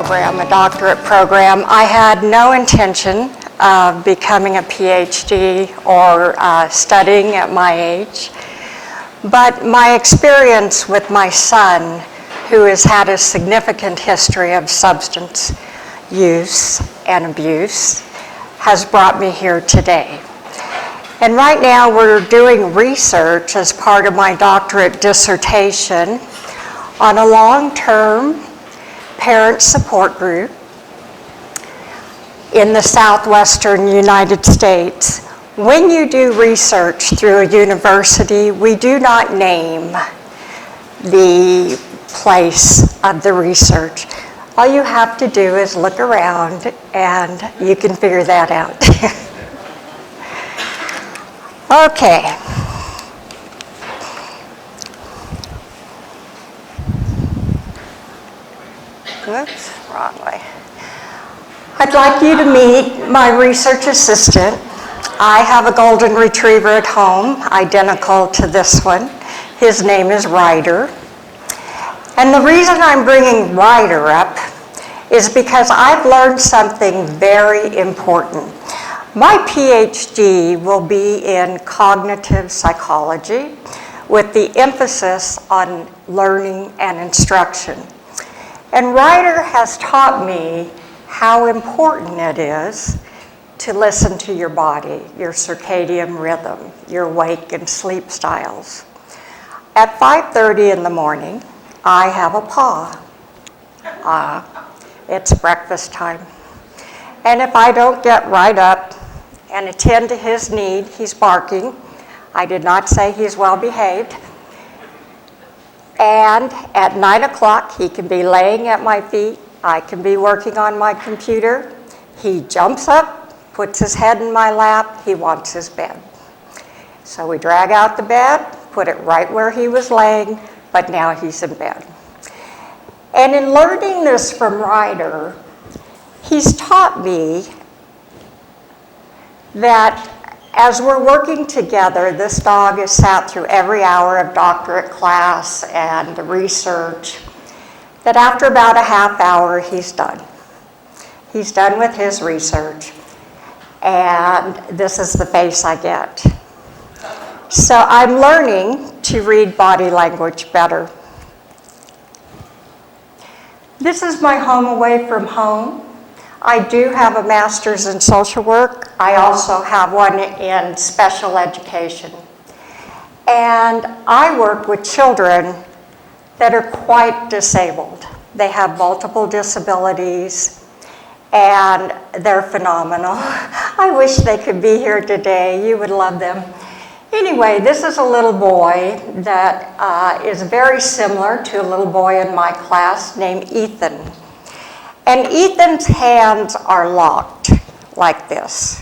program, a doctorate program. I had no intention of becoming a PhD or studying at my age, but my experience with my son, who has had a significant history of substance use and abuse, has brought me here today. And right now we're doing research as part of my doctorate dissertation on a long-term parent support group in the southwestern United States. When you do research through a university, we do not name the place of the research. All you have to do is look around and you can figure that out. Okay. Oops, wrong way. I'd like you to meet my research assistant. I have a golden retriever at home, identical to this one. His name is Ryder. And the reason I'm bringing Ryder up is because I've learned something very important. My PhD will be in cognitive psychology with the emphasis on learning and instruction. And Ryder has taught me how important it is to listen to your body, your circadian rhythm, your wake and sleep styles. At 5:30 in the morning, I have a paw. It's breakfast time. And if I don't get right up and attend to his need, he's barking. I did not say he's well behaved. And at 9 o'clock, he can be laying at my feet. I can be working on my computer. He jumps up, puts his head in my lap. He wants his bed. So we drag out the bed, put it right where he was laying, but now he's in bed. And in learning this from Ryder, he's taught me that as we're working together, this dog has sat through every hour of doctorate class and research, that after about a half hour, he's done. He's done with his research, and this is the face I get. So I'm learning to read body language better. This is my home away from home. I do have a master's in social work. I also have one in special education. And I work with children that are quite disabled. They have multiple disabilities, and they're phenomenal. I wish they could be here today. You would love them. Anyway, this is a little boy that is very similar to a little boy in my class named Ethan. And Ethan's hands are locked like this.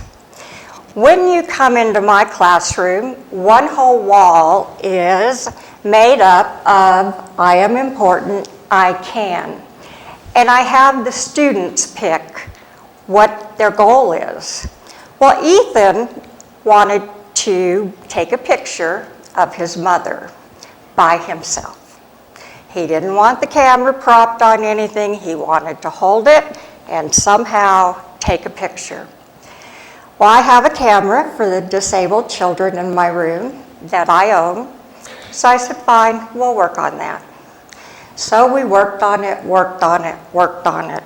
When you come into my classroom, one whole wall is made up of I am important, I can. And I have the students pick what their goal is. Well, Ethan wanted to take a picture of his mother by himself. He didn't want the camera propped on anything. He wanted to hold it and somehow take a picture. Well, I have a camera for the disabled children in my room that I own. So I said, fine, we'll work on that. So we worked on it, worked on it, worked on it.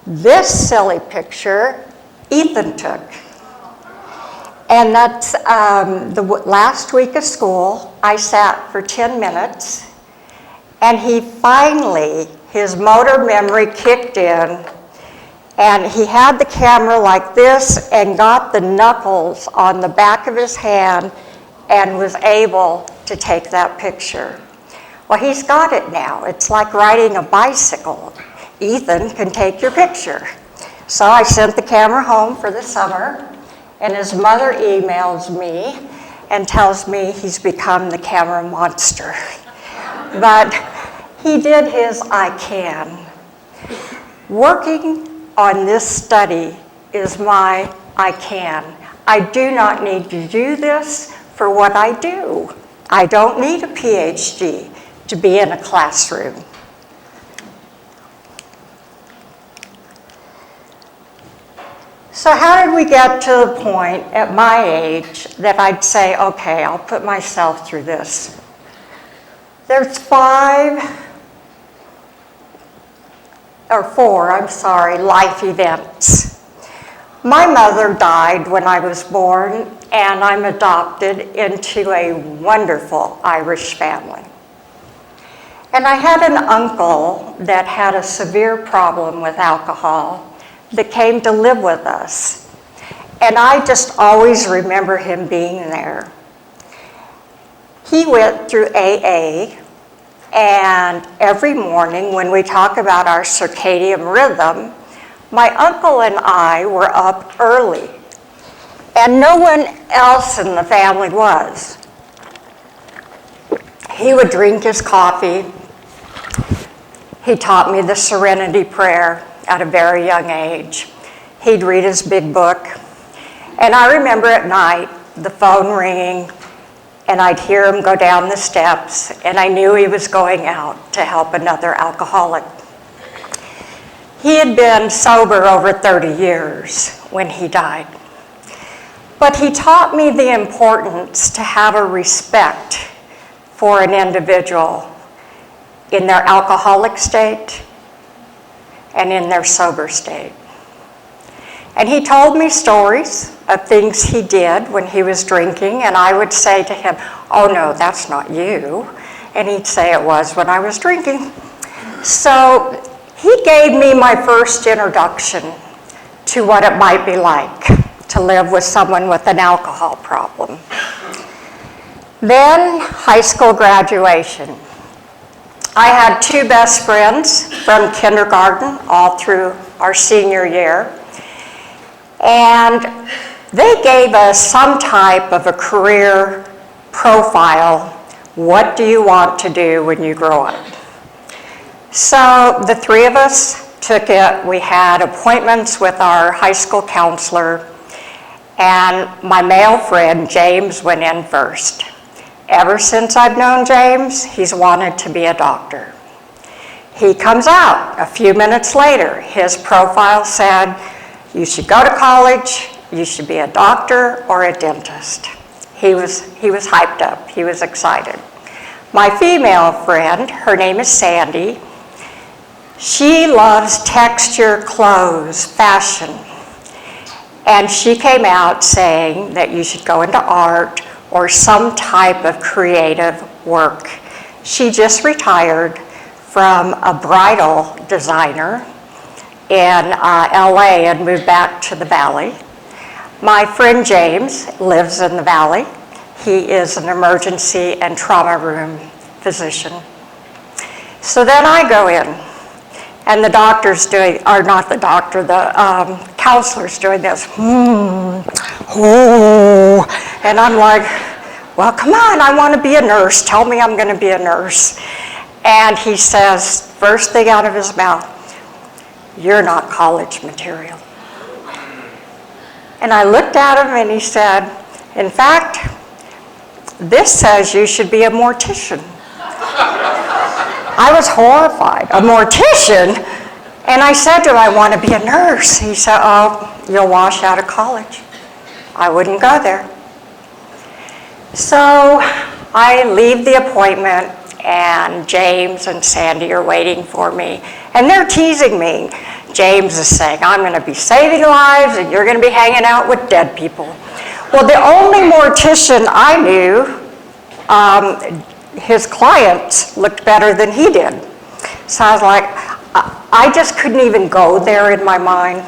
This silly picture, Ethan took. And that's the last week of school. I sat for 10 minutes. And he finally, his motor memory kicked in, and he had the camera like this and got the knuckles on the back of his hand and was able to take that picture. Well, he's got it now. It's like riding a bicycle. Ethan can take your picture. So I sent the camera home for the summer, and his mother emails me and tells me he's become the camera monster. But he did his I can. Working on this study is my I can. I do not need to do this for what I do. I don't need a PhD to be in a classroom. So how did we get to the point at my age that I'd say, okay, I'll put myself through this? There's four life events. My mother died when I was born, and I'm adopted into a wonderful Irish family. And I had an uncle that had a severe problem with alcohol that came to live with us. And I just always remember him being there. He went through AA, and every morning when we talk about our circadian rhythm, my uncle and I were up early, and no one else in the family was. He would drink his coffee. He taught me the Serenity Prayer at a very young age. He'd read his big book. And I remember at night, the phone ringing, and I'd hear him go down the steps, and I knew he was going out to help another alcoholic. He had been sober over 30 years when he died. But he taught me the importance to have a respect for an individual in their alcoholic state and in their sober state. And he told me stories of things he did when he was drinking, and I would say to him, "Oh no, that's not you." And he'd say it was when I was drinking. So he gave me my first introduction to what it might be like to live with someone with an alcohol problem. Then high school graduation. I had two best friends from kindergarten all through our senior year, and they gave us some type of a career profile. What do you want to do when you grow up? So the three of us took it. We had appointments with our high school counselor, and my male friend, James, went in first. Ever since I've known James, he's wanted to be a doctor. He comes out a few minutes later. His profile said, you should go to college, you should be a doctor or a dentist. He was hyped up, he was excited. My female friend, her name is Sandy. She loves texture, clothes, fashion. And she came out saying that you should go into art or some type of creative work. She just retired from a bridal designer in LA and moved back to the Valley. My friend James lives in the Valley. He is an emergency and trauma room physician. So then I go in, and the doctor's doing, or not the doctor, the counselor's doing this, and I'm like, well, come on, I want to be a nurse. Tell me I'm going to be a nurse. And he says, first thing out of his mouth, you're not college material. And I looked at him and he said, in fact, this says you should be a mortician. I was horrified, a mortician? And I said to him, I want to be a nurse. He said, oh, you'll wash out of college. I wouldn't go there. So I leave the appointment, and James and Sandy are waiting for me, and they're teasing me. James is saying, I'm going to be saving lives, and you're going to be hanging out with dead people. Well, the only mortician I knew, his clients looked better than he did. So I was like, I just couldn't even go there in my mind.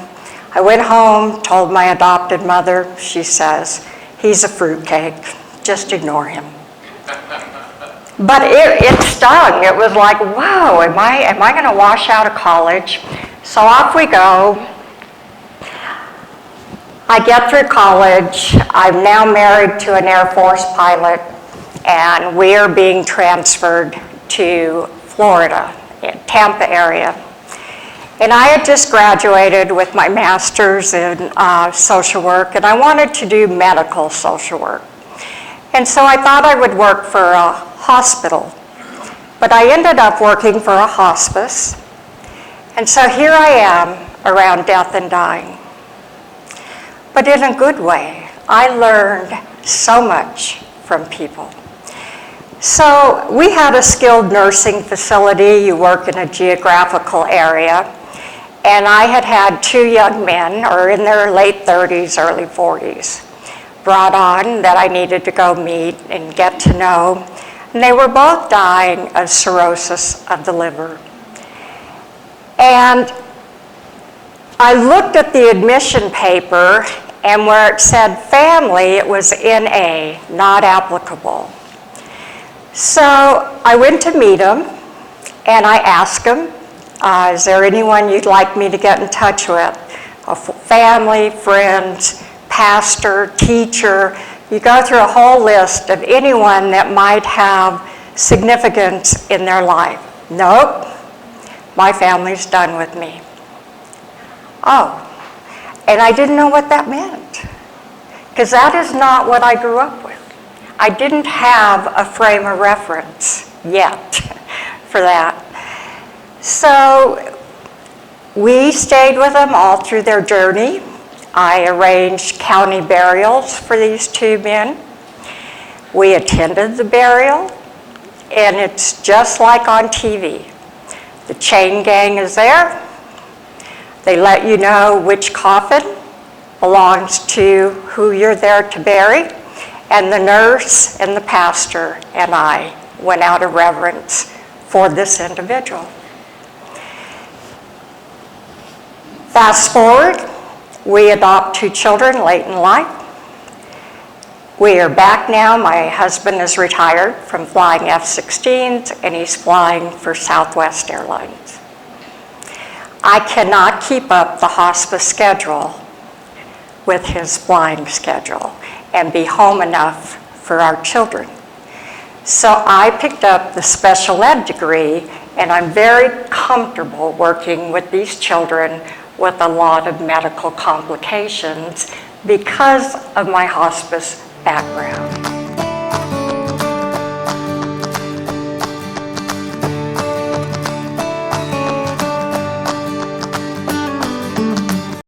I went home, told my adopted mother. She says, he's a fruitcake. Just ignore him. But it stung. It was like, wow, am I going to wash out of college? So off we go. I get through college. I'm now married to an Air Force pilot, and we are being transferred to Florida, in Tampa area. And I had just graduated with my master's in social work, and I wanted to do medical social work. And so I thought I would work for a hospital, but I ended up working for a hospice. And so here I am around death and dying. but in a good way. I learned so much from people. So we had a skilled nursing facility. You work in a geographical area. And I had had 2 young men, or in their late 30s, early 40s, brought on that I needed to go meet and get to know. And they were both dying of cirrhosis of the liver. And I looked at the admission paper, and where it said family, it was NA, not applicable. So I went to meet them, and I asked them, is there anyone you'd like me to get in touch with? A family, friends, pastor, teacher. You go through a whole list of anyone that might have significance in their life. Nope, my family's done with me. Oh, and I didn't know what that meant, because that is not what I grew up with. I didn't have a frame of reference yet for that. So we stayed with them all through their journey. I arranged county burials for these 2 men. We attended the burial, and it's just like on TV. The chain gang is there. They let you know which coffin belongs to who you're there to bury, and the nurse and the pastor and I went out of reverence for this individual. Fast forward, we adopt 2 children late in life. We are back now. My husband is retired from flying F-16s, and he's flying for Southwest Airlines. I cannot keep up the hospice schedule with his flying schedule and be home enough for our children. So I picked up the special ed degree, and I'm very comfortable working with these children with a lot of medical complications because of my hospice background.